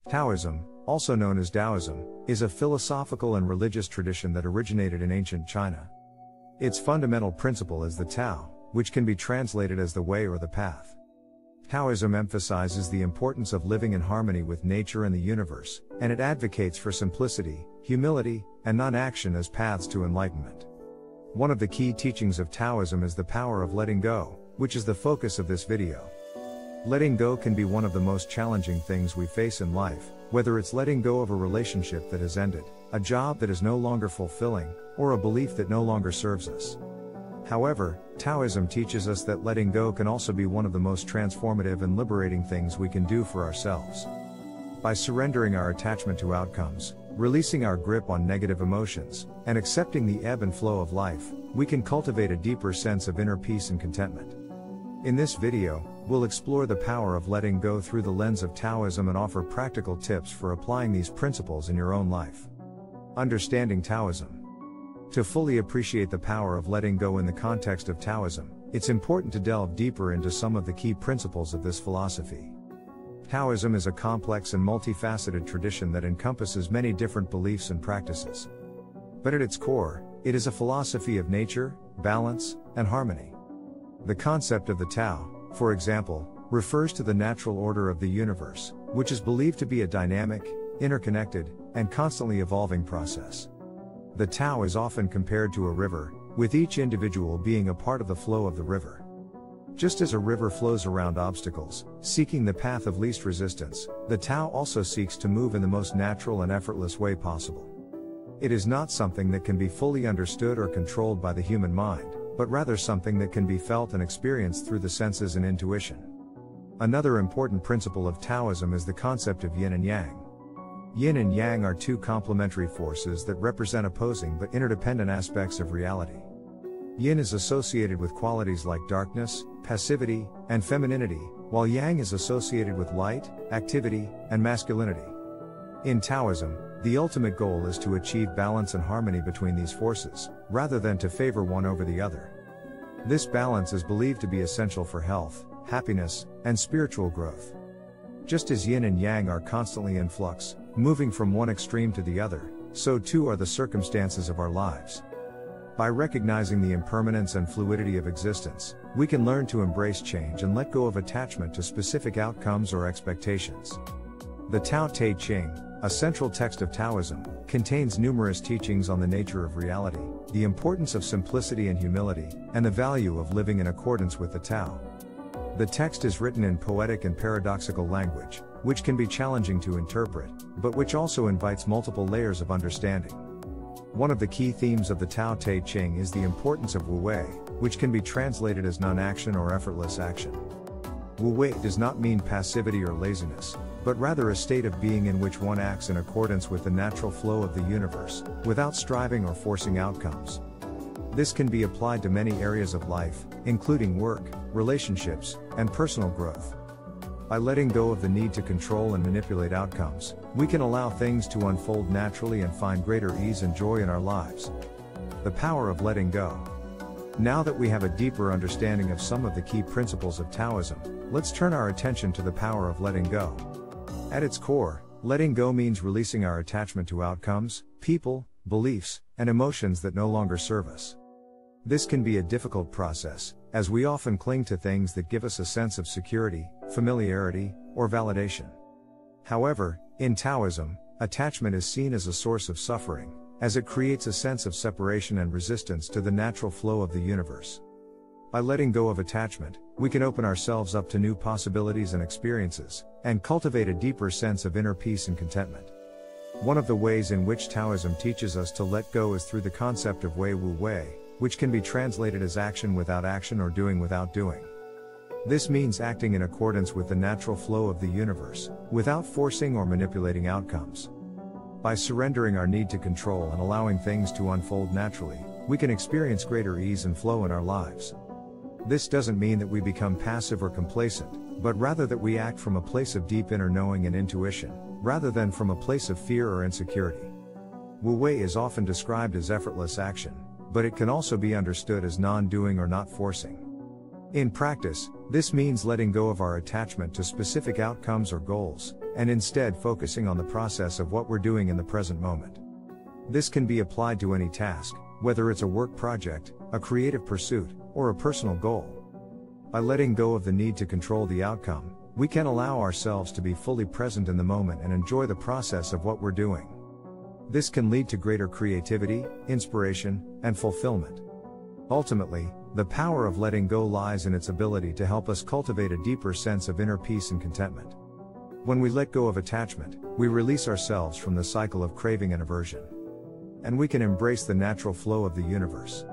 Taoism, also known as Taoism, is a philosophical and religious tradition that originated in ancient China. Its fundamental principle is the Tao, which can be translated as the way or the path. Taoism emphasizes the importance of living in harmony with nature and the universe, and it advocates for simplicity, humility, and non-action as paths to enlightenment. One of the key teachings of Taoism is the power of letting go, which is the focus of this video. Letting go can be one of the most challenging things we face in life, whether it's letting go of a relationship that has ended, a job that is no longer fulfilling, or a belief that no longer serves us. However, Taoism teaches us that letting go can also be one of the most transformative and liberating things we can do for ourselves. By surrendering our attachment to outcomes, releasing our grip on negative emotions, and accepting the ebb and flow of life, we can cultivate a deeper sense of inner peace and contentment. In this video, we'll explore the power of letting go through the lens of Taoism and offer practical tips for applying these principles in your own life. Understanding Taoism. To fully appreciate the power of letting go in the context of Taoism, it's important to delve deeper into some of the key principles of this philosophy. Taoism is a complex and multifaceted tradition that encompasses many different beliefs and practices. But at its core, it is a philosophy of nature, balance, and harmony. The concept of the Tao, for example, refers to the natural order of the universe, which is believed to be a dynamic, interconnected, and constantly evolving process. The Tao is often compared to a river, with each individual being a part of the flow of the river. Just as a river flows around obstacles, seeking the path of least resistance, the Tao also seeks to move in the most natural and effortless way possible. It is not something that can be fully understood or controlled by the human mind, but rather something that can be felt and experienced through the senses and intuition. Another important principle of Taoism is the concept of yin and yang. Yin and yang are two complementary forces that represent opposing but interdependent aspects of reality. Yin is associated with qualities like darkness, passivity, and femininity, while yang is associated with light, activity, and masculinity. In Taoism, the ultimate goal is to achieve balance and harmony between these forces, rather than to favor one over the other. This balance is believed to be essential for health, happiness, and spiritual growth. Just as yin and yang are constantly in flux, moving from one extreme to the other, so too are the circumstances of our lives. By recognizing the impermanence and fluidity of existence, we can learn to embrace change and let go of attachment to specific outcomes or expectations. The Tao Te Ching, a central text of Taoism, contains numerous teachings on the nature of reality, the importance of simplicity and humility, and the value of living in accordance with the Tao. The text is written in poetic and paradoxical language, which can be challenging to interpret, but which also invites multiple layers of understanding. One of the key themes of the Tao Te Ching is the importance of Wu Wei, which can be translated as non-action or effortless action. Wu Wei does not mean passivity or laziness, but rather a state of being in which one acts in accordance with the natural flow of the universe, without striving or forcing outcomes. This can be applied to many areas of life, including work, relationships, and personal growth. By letting go of the need to control and manipulate outcomes, we can allow things to unfold naturally and find greater ease and joy in our lives. The power of letting go. Now that we have a deeper understanding of some of the key principles of Taoism, let's turn our attention to the power of letting go. At its core, letting go means releasing our attachment to outcomes, people, beliefs, and emotions that no longer serve us. This can be a difficult process, as we often cling to things that give us a sense of security, familiarity, or validation. However, in Taoism, attachment is seen as a source of suffering, as it creates a sense of separation and resistance to the natural flow of the universe. By letting go of attachment, we can open ourselves up to new possibilities and experiences, and cultivate a deeper sense of inner peace and contentment. One of the ways in which Taoism teaches us to let go is through the concept of Wei Wu Wei, which can be translated as action without action or doing without doing. This means acting in accordance with the natural flow of the universe, without forcing or manipulating outcomes. By surrendering our need to control and allowing things to unfold naturally, we can experience greater ease and flow in our lives. This doesn't mean that we become passive or complacent, but rather that we act from a place of deep inner knowing and intuition, rather than from a place of fear or insecurity. Wu Wei is often described as effortless action, but it can also be understood as non-doing or not forcing. In practice, this means letting go of our attachment to specific outcomes or goals, and instead focusing on the process of what we're doing in the present moment. This can be applied to any task, whether it's a work project, a creative pursuit, or a personal goal. By letting go of the need to control the outcome, we can allow ourselves to be fully present in the moment and enjoy the process of what we're doing. This can lead to greater creativity, inspiration, and fulfillment. Ultimately, the power of letting go lies in its ability to help us cultivate a deeper sense of inner peace and contentment. When we let go of attachment, we release ourselves from the cycle of craving and aversion. And we can embrace the natural flow of the universe.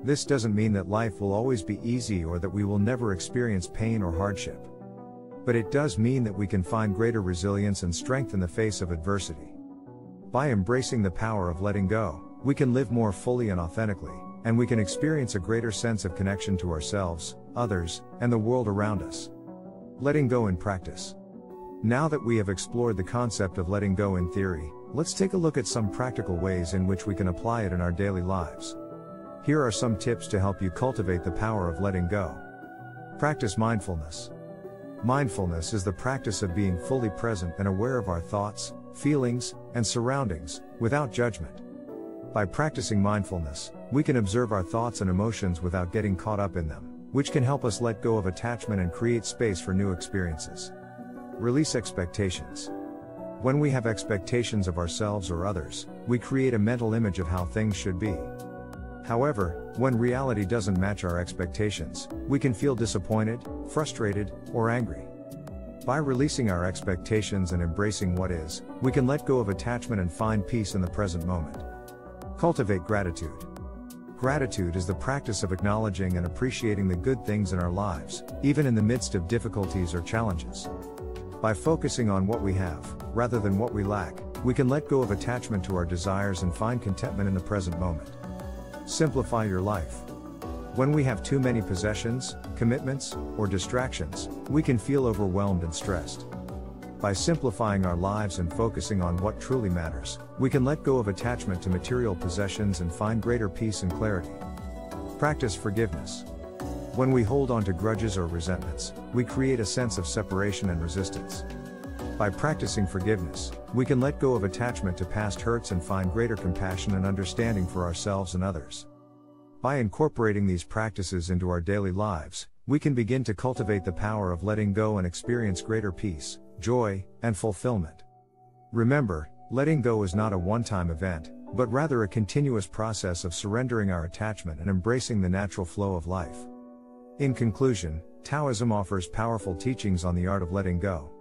This doesn't mean that life will always be easy or that we will never experience pain or hardship. But it does mean that we can find greater resilience and strength in the face of adversity. By embracing the power of letting go, we can live more fully and authentically, and we can experience a greater sense of connection to ourselves, others, and the world around us. Letting go in practice. Now that we have explored the concept of letting go in theory, let's take a look at some practical ways in which we can apply it in our daily lives. Here are some tips to help you cultivate the power of letting go. Practice mindfulness. Mindfulness is the practice of being fully present and aware of our thoughts, feelings, and surroundings, without judgment. By practicing mindfulness, we can observe our thoughts and emotions without getting caught up in them, which can help us let go of attachment and create space for new experiences. Release expectations. When we have expectations of ourselves or others, we create a mental image of how things should be. However, when reality doesn't match our expectations, we can feel disappointed, frustrated, or angry. By releasing our expectations and embracing what is, we can let go of attachment and find peace in the present moment. Cultivate gratitude. Gratitude is the practice of acknowledging and appreciating the good things in our lives, even in the midst of difficulties or challenges. By focusing on what we have, rather than what we lack, we can let go of attachment to our desires and find contentment in the present moment. Simplify your life. When we have too many possessions, commitments, or distractions, we can feel overwhelmed and stressed. By simplifying our lives and focusing on what truly matters, we can let go of attachment to material possessions and find greater peace and clarity. Practice forgiveness. When we hold on to grudges or resentments, we create a sense of separation and resistance. By practicing forgiveness, we can let go of attachment to past hurts and find greater compassion and understanding for ourselves and others. By incorporating these practices into our daily lives, we can begin to cultivate the power of letting go and experience greater peace, joy, and fulfillment. Remember, letting go is not a one-time event, but rather a continuous process of surrendering our attachment and embracing the natural flow of life. In conclusion, Taoism offers powerful teachings on the art of letting go.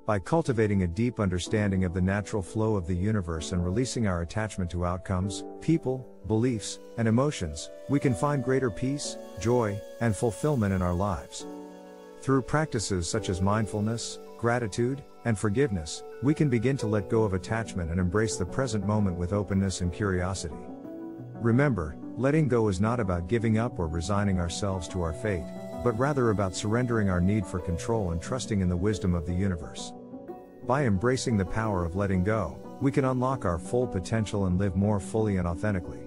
By cultivating a deep understanding of the natural flow of the universe and releasing our attachment to outcomes, people, beliefs, and emotions, we can find greater peace, joy, and fulfillment in our lives. Through practices such as mindfulness, gratitude, and forgiveness, we can begin to let go of attachment and embrace the present moment with openness and curiosity. Remember, letting go is not about giving up or resigning ourselves to our fate, but rather about surrendering our need for control and trusting in the wisdom of the universe. By embracing the power of letting go, we can unlock our full potential and live more fully and authentically.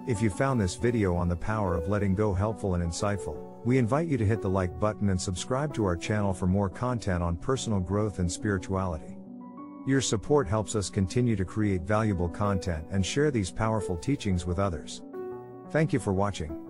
If you found this video on the power of letting go helpful and insightful, we invite you to hit the like button and subscribe to our channel for more content on personal growth and spirituality. Your support helps us continue to create valuable content and share these powerful teachings with others. Thank you for watching.